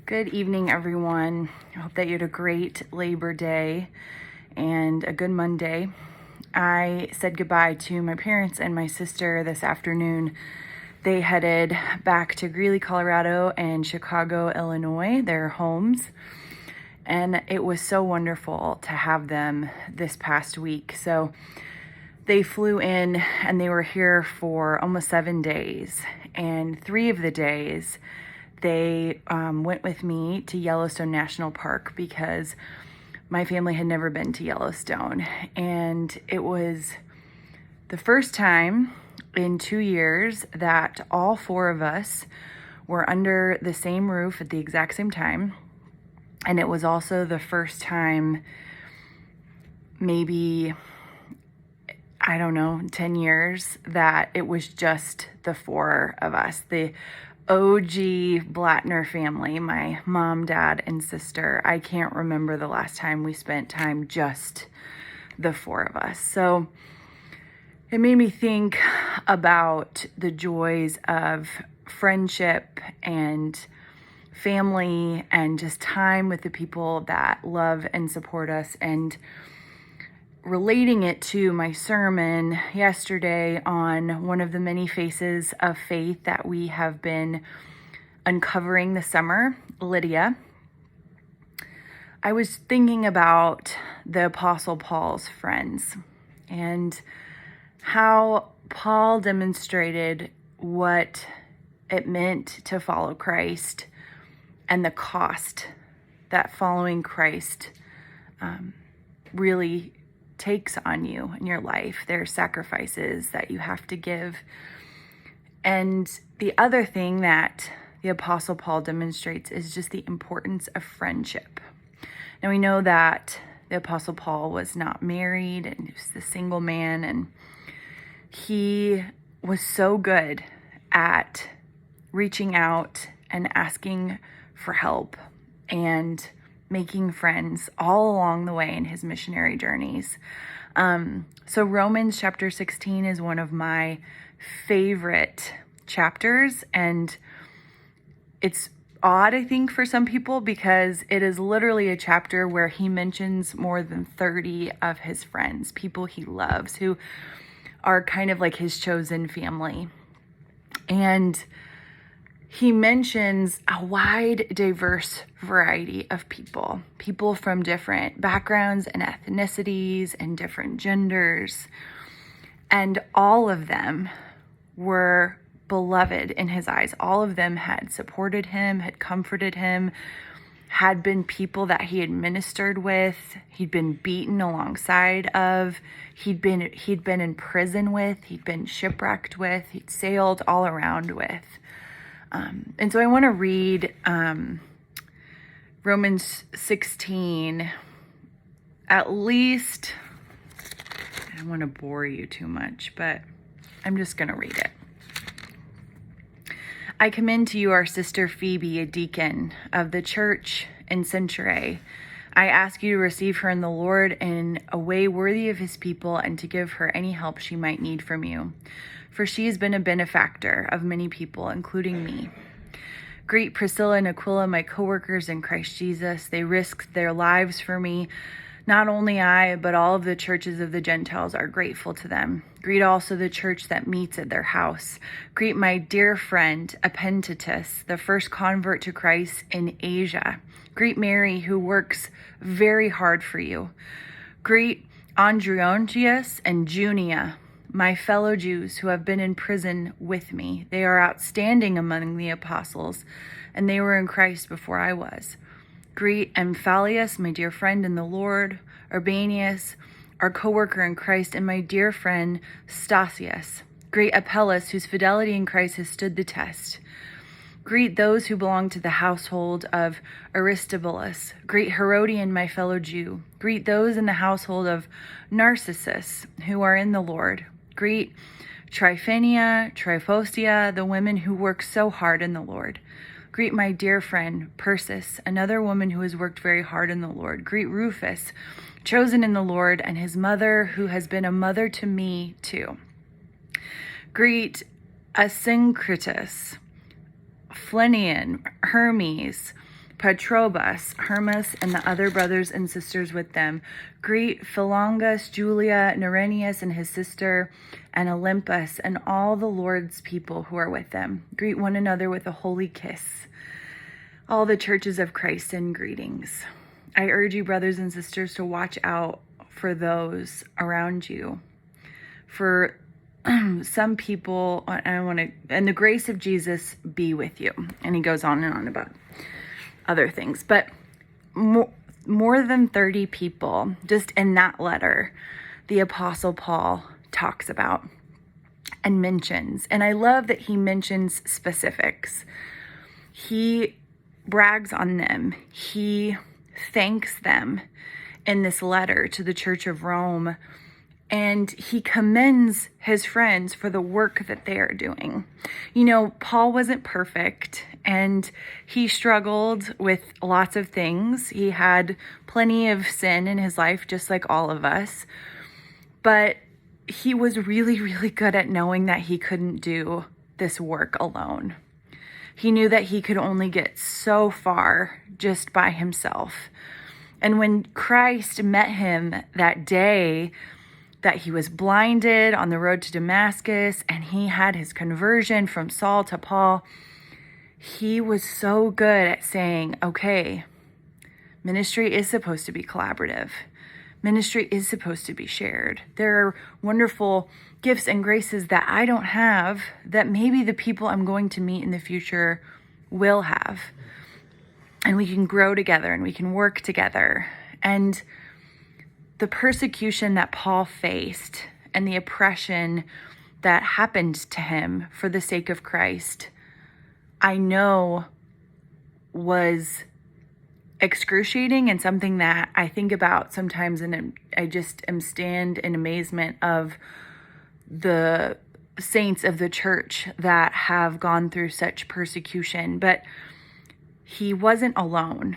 Good evening, everyone. I hope that you had a great Labor Day and a good Monday. I said goodbye to my parents and my sister this afternoon. They headed back to Greeley, Colorado and Chicago, Illinois, their homes. And it was so wonderful to have them this past week. So they flew in and they were here for almost 7 days. And 3 of the days, they went with me to Yellowstone National Park because my family had never been to Yellowstone. And it was the first time in 2 years that all 4 of us were under the same roof at the exact same time. And it was also the first time, maybe, 10 years, that it was just the 4 of us. The OG Blattner family, my mom, dad, and sister. I can't remember the last time we spent time just the 4 of us. So it made me think about the joys of friendship and family and just time with the people that love and support us, and relating it to my sermon yesterday on one of the many faces of faith that we have been uncovering this summer, Lydia. I was thinking about the Apostle Paul's friends and how Paul demonstrated what it meant to follow Christ and the cost that following Christ really takes on you in your life. There are sacrifices that you have to give. And the other thing that the Apostle Paul demonstrates is just the importance of friendship. Now we know that the Apostle Paul was not married and he was a single man, and he was so good at reaching out and asking for help and making friends all along the way in his missionary journeys. So Romans chapter 16 is one of my favorite chapters, and it's odd, I think, for some people, because it is literally a chapter where he mentions more than 30 of his friends, people he loves, who are kind of like his chosen family. And he mentions a wide, diverse variety of people from different backgrounds and ethnicities and different genders. And all of them were beloved in his eyes. All of them had supported him, had comforted him, had been people that he had ministered with, he'd been beaten alongside of, he'd been in prison with, he'd been shipwrecked with, he'd sailed all around with. And so I want to read Romans 16, at least. I don't want to bore you too much, but I'm just going to read it. I commend to you our sister Phoebe, a deacon of the church in Cenchreae. I ask you to receive her in the Lord in a way worthy of his people, and to give her any help she might need from you. For she has been a benefactor of many people, including me. Greet Priscilla and Aquila, my co-workers in Christ Jesus. They risked their lives for me. Not only I, but all of the churches of the Gentiles are grateful to them. Greet also the church that meets at their house. Greet my dear friend Epaphroditus, the first convert to Christ in Asia. Greet Mary, who works very hard for you. Greet Andronicus and Junia, my fellow Jews who have been in prison with me. They are outstanding among the apostles, and they were in Christ before I was. Greet Amphilius, my dear friend in the Lord, Urbanius, our co-worker in Christ, and my dear friend Stasius. Greet Apelles, whose fidelity in Christ has stood the test. Greet those who belong to the household of Aristobulus. Greet Herodian, my fellow Jew. Greet those in the household of Narcissus, who are in the Lord. Greet Tryphenia, Tryphosa, the women who work so hard in the Lord. Greet my dear friend Persis, another woman who has worked very hard in the Lord. Greet Rufus, chosen in the Lord, and his mother, who has been a mother to me too. Greet Asyncritus, Philenian, Hermes, Patrobas, Hermas, and the other brothers and sisters with them. Greet Philongus, Julia, Nerenius and his sister, and Olympus, and all the Lord's people who are with them. Greet one another with a holy kiss. All the churches of Christ send greetings. I urge you, brothers and sisters, to watch out for those around you. For some people, and the grace of Jesus be with you. And he goes on and on about other things. But more than 30 people, just in that letter, the Apostle Paul talks about and mentions. And I love that he mentions specifics. He brags on them. He thanks them in this letter to the Church of Rome. And he commends his friends for the work that they are doing. You know, Paul wasn't perfect and he struggled with lots of things. He had plenty of sin in his life, just like all of us. But he was really, really good at knowing that he couldn't do this work alone. He knew that he could only get so far just by himself. And when Christ met him that day that he was blinded on the road to Damascus and he had his conversion from Saul to Paul, he was so good at saying, okay, ministry is supposed to be collaborative. Ministry is supposed to be shared. There are wonderful gifts and graces that I don't have that maybe the people I'm going to meet in the future will have. And we can grow together and we can work together. And the persecution that Paul faced and the oppression that happened to him for the sake of Christ, I know was excruciating and something that I think about sometimes, and I just am stand in amazement of the saints of the church that have gone through such persecution. But he wasn't alone.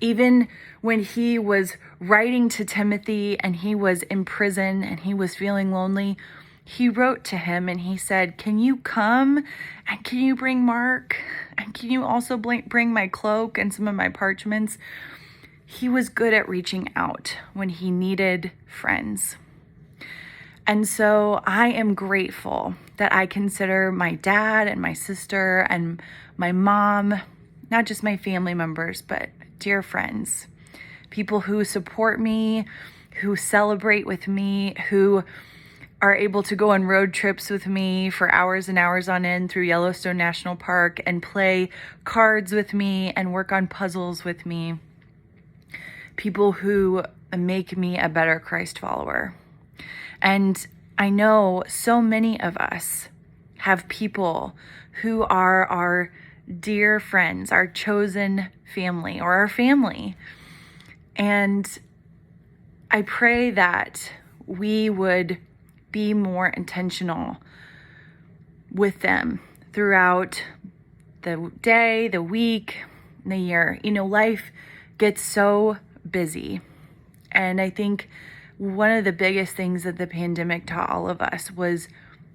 Even when he was writing to Timothy and he was in prison and he was feeling lonely, he wrote to him and he said, can you come and can you bring Mark? And can you also bring my cloak and some of my parchments? He was good at reaching out when he needed friends. And so I am grateful that I consider my dad and my sister and my mom, not just my family members, but dear friends, people who support me, who celebrate with me, who are able to go on road trips with me for hours and hours on end through Yellowstone National Park and play cards with me and work on puzzles with me. People who make me a better Christ follower. And I know so many of us have people who are our dear friends, our chosen family, or our family. And I pray that we would be more intentional with them throughout the day, the week, the year. You know, life gets so busy. And I think one of the biggest things that the pandemic taught all of us was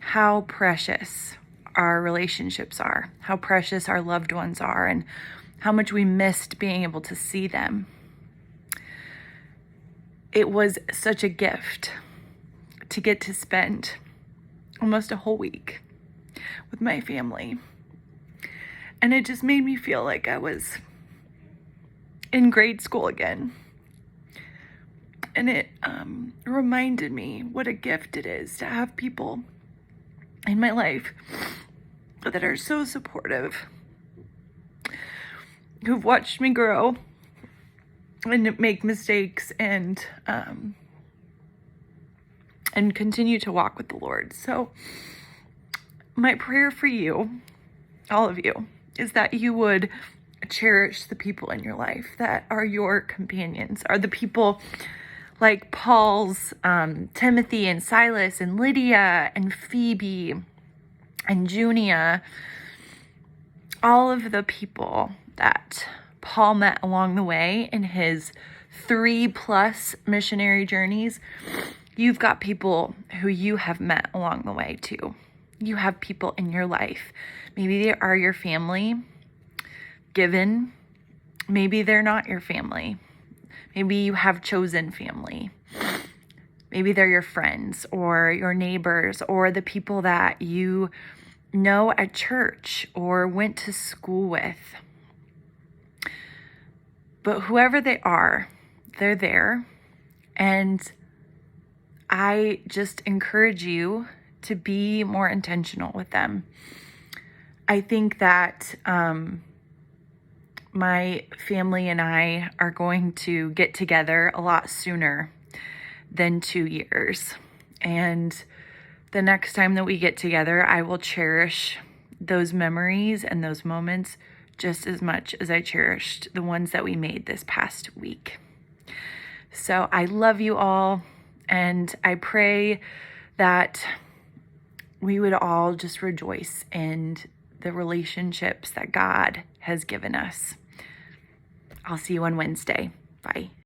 how precious our relationships are, how precious our loved ones are, and how much we missed being able to see them. It was such a gift to get to spend almost a whole week with my family. And it just made me feel like I was in grade school again. And it reminded me what a gift it is to have people in my life that are so supportive, who've watched me grow and make mistakes and continue to walk with the Lord. So my prayer for you, all of you, is that you would cherish the people in your life that are your companions, are the people like Paul's, Timothy and Silas and Lydia and Phoebe and Junia, all of the people that Paul met along the way in his 3+ missionary journeys. You've got people who you have met along the way too. You have people in your life. Maybe they are your family, given Maybe they're not your family. Maybe you have chosen family. Maybe they're your friends or your neighbors or the people that you know at church or went to school with. But whoever they are, they're there. And I just encourage you to be more intentional with them. I think that my family and I are going to get together a lot sooner than 2 years. And the next time that we get together, I will cherish those memories and those moments just as much as I cherished the ones that we made this past week. So I love you all, and I pray that we would all just rejoice in the relationships that God has given us. I'll see you on Wednesday. Bye.